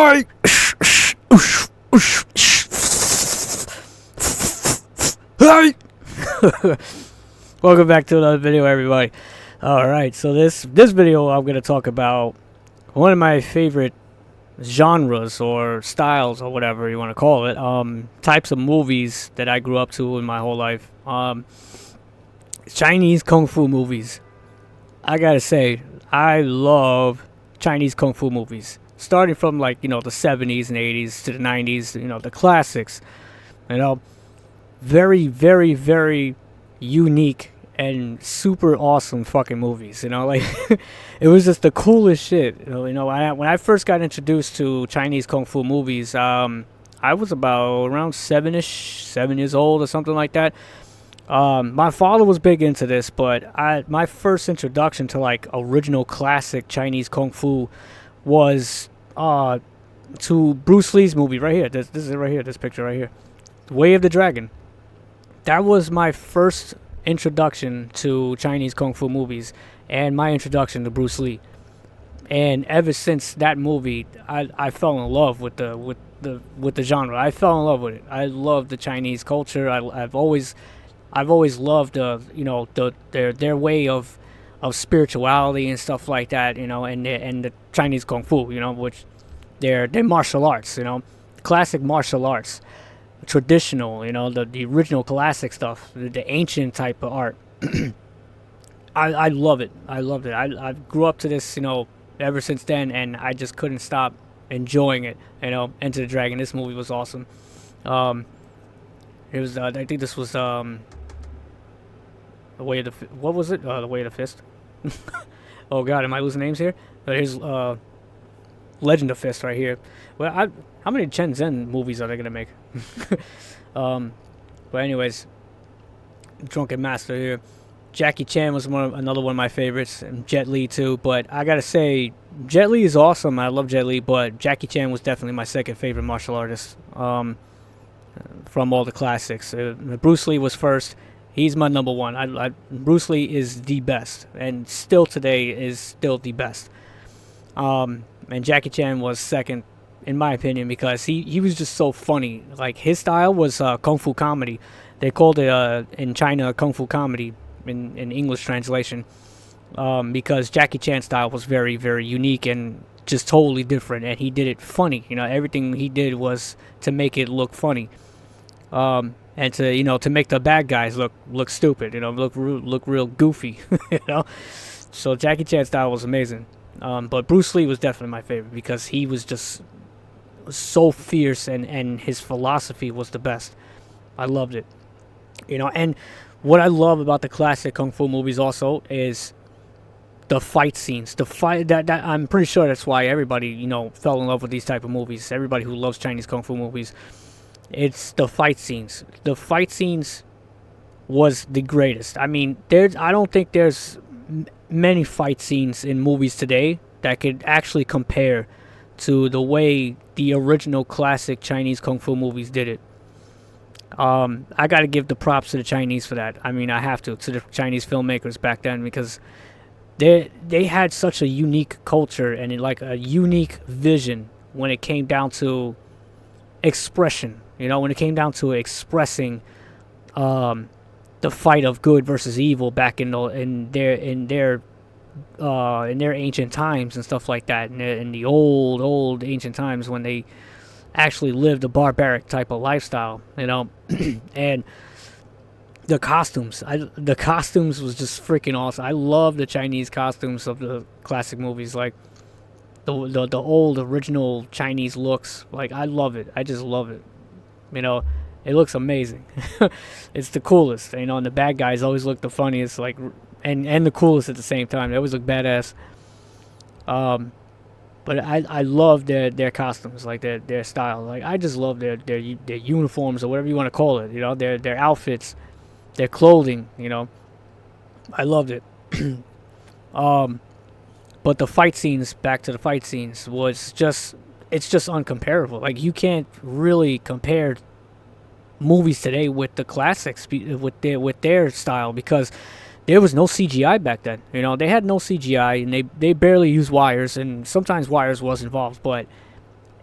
Hi. Hi. Welcome back to another video, everybody. All right, so this video I'm gonna talk about one of my favorite genres or styles or whatever you want to call it. Types of movies that I grew up to in my whole life. Chinese kung fu movies. I gotta say, I love Chinese kung fu movies. Starting from like, the 70s and 80s to the 90s, the classics. Very, very, very unique and super awesome fucking movies. Like it was just the coolest shit. When I first got introduced to Chinese kung fu movies, I was about around 7 years old or something like that. My father was big into this, but my first introduction to like original classic Chinese kung fu was to Bruce Lee's movie right here. This is it right here. This picture right here, Way of the Dragon. That was my first introduction to Chinese kung fu movies and my introduction to Bruce Lee. And ever since that movie, I fell in love with the genre. I fell in love with it. I love the Chinese culture. I've always loved their way of spirituality and stuff like that, and the Chinese kung fu, which they're martial arts, classic martial arts, traditional, the original classic stuff, the ancient type of art. I love it. I loved it. I grew up to this, ever since then, and I just couldn't stop enjoying it. Enter the Dragon. This movie was awesome. It was. I think this was the Way of the. What was it? The Way of the Fist. Oh God, am I losing names here? Here's Legend of Fist right here. Well, how many Chen Zhen movies are they gonna make? But anyways, Drunken Master here. Jackie Chan was another one of my favorites, and Jet Li too. But I gotta say, Jet Li is awesome. I love Jet Li, but Jackie Chan was definitely my second favorite martial artist from all the classics. Bruce Lee was first. He's my number one. Bruce Lee is the best, and still today is still the best. And Jackie Chan was second, in my opinion, because he was just so funny. Like, his style was kung fu comedy. They called it in China kung fu comedy in English translation, because Jackie Chan's style was very, very unique and just totally different, and he did it funny. Everything he did was to make it look funny. And to make the bad guys look stupid, look real goofy, So Jackie Chan's style was amazing, but Bruce Lee was definitely my favorite because he was just so fierce, and his philosophy was the best. I loved it, And what I love about the classic kung fu movies also is the fight scenes. That I'm pretty sure that's why everybody fell in love with these type of movies. Everybody who loves Chinese kung fu movies. It's the fight scenes. The fight scenes was the greatest. I mean, I don't think there's many fight scenes in movies today that could actually compare to the way the original classic Chinese kung fu movies did it. I got to give the props to the Chinese for that. I mean, I have to the Chinese filmmakers back then, because they had such a unique culture and like a unique vision when it came down to expression. When it came down to expressing the fight of good versus evil back in their ancient times and stuff like that, in the old ancient times when they actually lived a barbaric type of lifestyle, and the costumes. The costumes was just freaking awesome. I love the Chinese costumes of the classic movies, like the old original Chinese looks. Like, I love it. I just love it. It looks amazing. It's the coolest. And the bad guys always look the funniest, like, and the coolest at the same time. They always look badass. But I love their costumes, like their style. Like, I just love their uniforms, or whatever you want to call it. Their outfits, their clothing. I loved it. But the fight scenes, back to the fight scenes, was just, it's just uncomparable. Like, you can't really compare movies today with the classics, with their style, because there was no CGI back then. They had no CGI, and they barely used wires, and sometimes wires was involved, but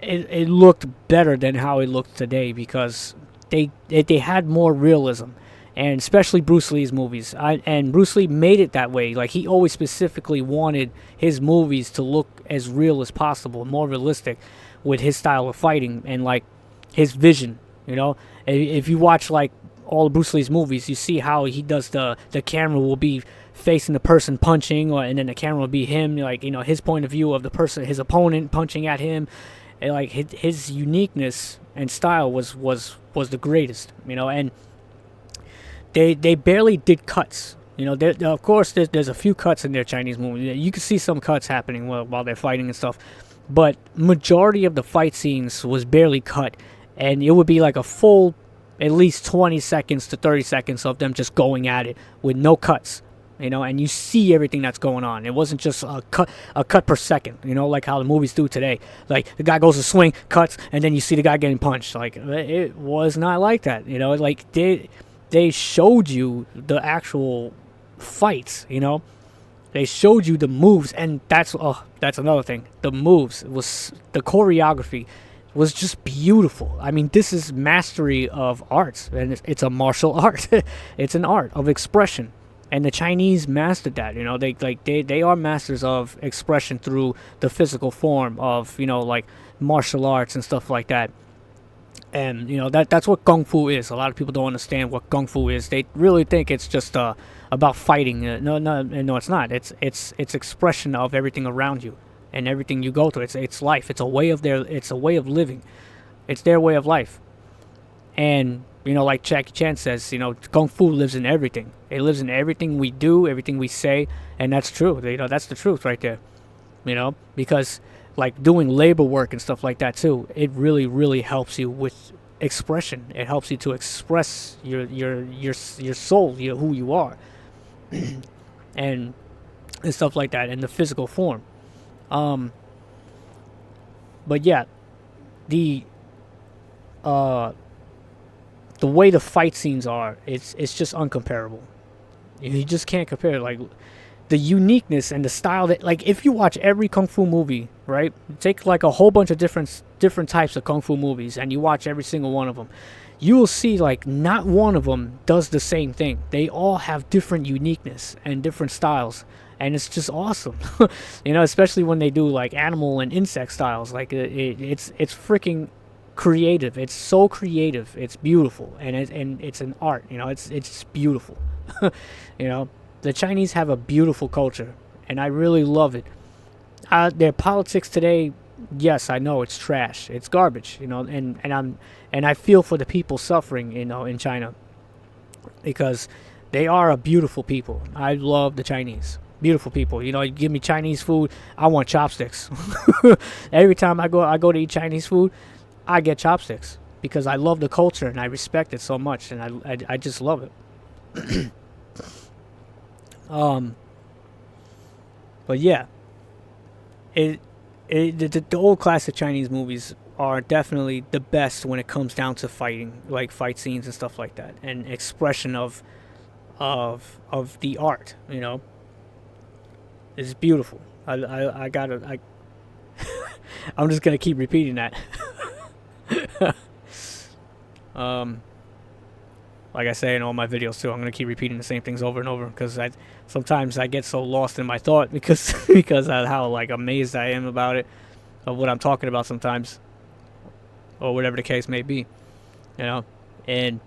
it looked better than how it looked today because they had more realism, and especially Bruce Lee's movies. And Bruce Lee made it that way. Like he always specifically wanted his movies to look as real as possible, more realistic, with his style of fighting and like his vision. You know, if you watch like all of Bruce Lee's movies, you see how he does the camera will be facing the person punching, or and then the camera will be him, like his point of view of the person, his opponent punching at him. And, like his uniqueness and style was the greatest, and they barely did cuts. Of course, there's a few cuts in their Chinese movies. You can see some cuts happening while they're fighting and stuff, but majority of the fight scenes was barely cut, and it would be like a full, at least 20 seconds to 30 seconds of them just going at it with no cuts. And you see everything that's going on. It wasn't just a cut per second, like how the movies do today. Like the guy goes to swing, cuts, and then you see the guy getting punched. Like it was not like that, Like they showed you the actual fights, They showed you the moves, and that's another thing. The moves was the choreography was just beautiful. I mean, this is mastery of arts, and it's a martial art. It's an art of expression. And the Chinese mastered that, they are masters of expression through the physical form of, like martial arts and stuff like that. And that's what kung fu is. A lot of people don't understand what kung fu is. They really think it's just about fighting. No, it's not. It's expression of everything around you and everything you go through. It's life. It's a way of living. It's their way of life. And like Jackie Chan says, kung fu lives in everything. It lives in everything we do, everything we say, and that's true. That's the truth right there. Because like doing labor work and stuff like that too, it really, really helps you with expression. It helps you to express your soul, who you are, and stuff like that in the physical form. But yeah, the way the fight scenes are, it's just uncomparable. You just can't compare. Like the uniqueness and the style that, like, if you watch every kung fu movie, right? Take like a whole bunch of different types of kung fu movies, and you watch every single one of them. You will see like not one of them does the same thing. They all have different uniqueness and different styles, and it's just awesome. Especially when they do like animal and insect styles. Like it's freaking creative. It's so creative. It's beautiful, and it's an art. It's beautiful. The Chinese have a beautiful culture, and I really love it. Their politics today, yes, I know it's trash. It's garbage. And I feel for the people suffering, in China, because they are a beautiful people. I love the Chinese. Beautiful people. You give me Chinese food, I want chopsticks. Every time I go to eat Chinese food, I get chopsticks because I love the culture and I respect it so much, and I just love it. But yeah, the old classic Chinese movies are definitely the best when it comes down to fighting, like fight scenes and stuff like that, and expression of the art. It's beautiful. I gotta. I'm just gonna keep repeating that. Like I say in all my videos too, I'm gonna keep repeating the same things over and over because sometimes I get so lost in my thought because of how like amazed I am about it, of what I'm talking about sometimes, or whatever the case may be, and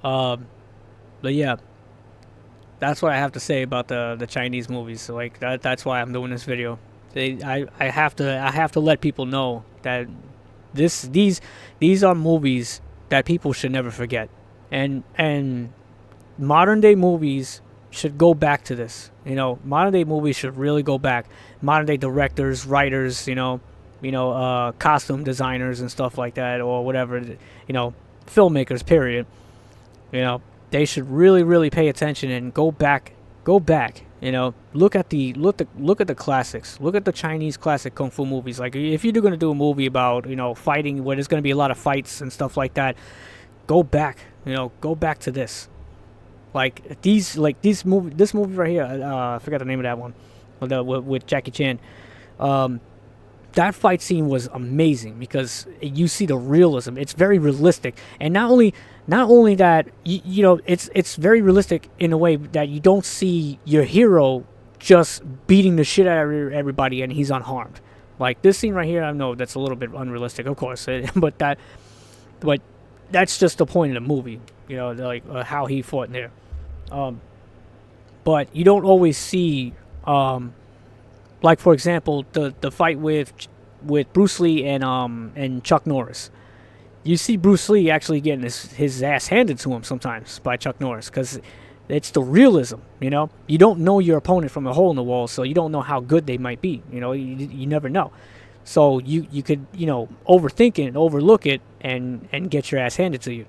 but yeah, that's what I have to say about the Chinese movies. So like that's why I'm doing this video. I have to let people know that these are movies that people should never forget, and modern day movies should go back to this. Modern day movies should really go back. Modern day directors, writers, costume designers and stuff like that, or whatever, filmmakers. Period. They should really, really pay attention and go back. Look at the classics. Look at the Chinese classic kung fu movies. Like if you're going to do a movie about fighting, where there's going to be a lot of fights and stuff like that, go back. Go back to this. This movie right here. I forgot the name of that one, with Jackie Chan. that fight scene was amazing because you see the realism. It's very realistic, and not only that, it's very realistic in a way that you don't see your hero just beating the shit out of everybody and he's unharmed. Like this scene right here, I know that's a little bit unrealistic, of course, but that's just the point of the movie, like how he fought in there. But you don't always see, like for example, the fight with Bruce Lee and Chuck Norris. You see Bruce Lee actually getting his ass handed to him sometimes by Chuck Norris because it's the realism. You don't know your opponent from a hole in the wall, so you don't know how good they might be. You never know. So you could overthink it and overlook it and get your ass handed to you.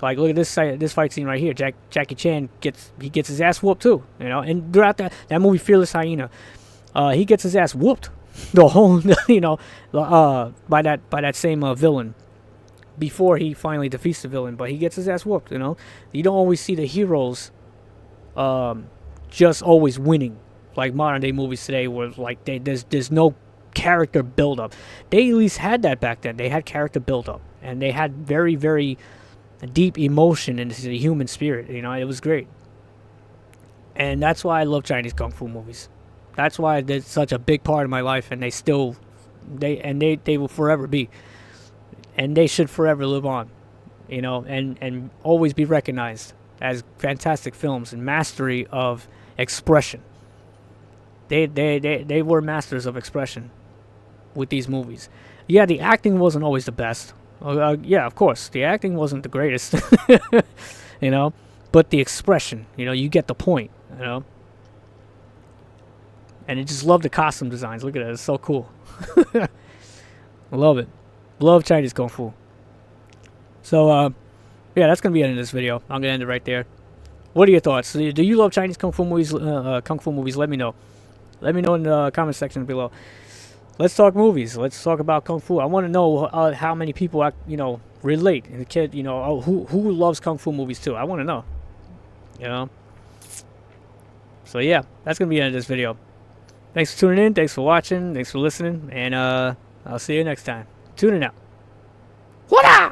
Like look at this fight scene right here. Jackie Chan gets his ass whooped too. And throughout that movie Fearless Hyena, he gets his ass whooped the whole by that same villain before he finally defeats the villain. But he gets his ass whooped. You don't always see the heroes just always winning like modern day movies today, where like there's no character build up. They at least had that back then. They had character build up, and they had very, very deep emotion into the human spirit. It was great, and that's why I love Chinese kung fu movies. That's why it's such a big part of my life, and they will forever be, and they should forever live on, and always be recognized as fantastic films and mastery of expression. They were masters of expression with these movies. Yeah, the acting wasn't always the best. Yeah, of course, the acting wasn't the greatest, but the expression, you get the point, And I just love the costume designs. Look at it, it's so cool. Love it. Love Chinese Kung Fu. So, yeah, that's going to be the end of this video. I'm going to end it right there. What are your thoughts? Do you love Chinese Kung Fu movies? Let me know. Let me know in the comment section below. Let's talk movies. Let's talk about Kung Fu. I want to know how many people, relate. And the kid, who loves Kung Fu movies too. I want to know. So, yeah, that's going to be the end of this video. Thanks for tuning in. Thanks for watching. Thanks for listening. And I'll see you next time. Tuning out. What up?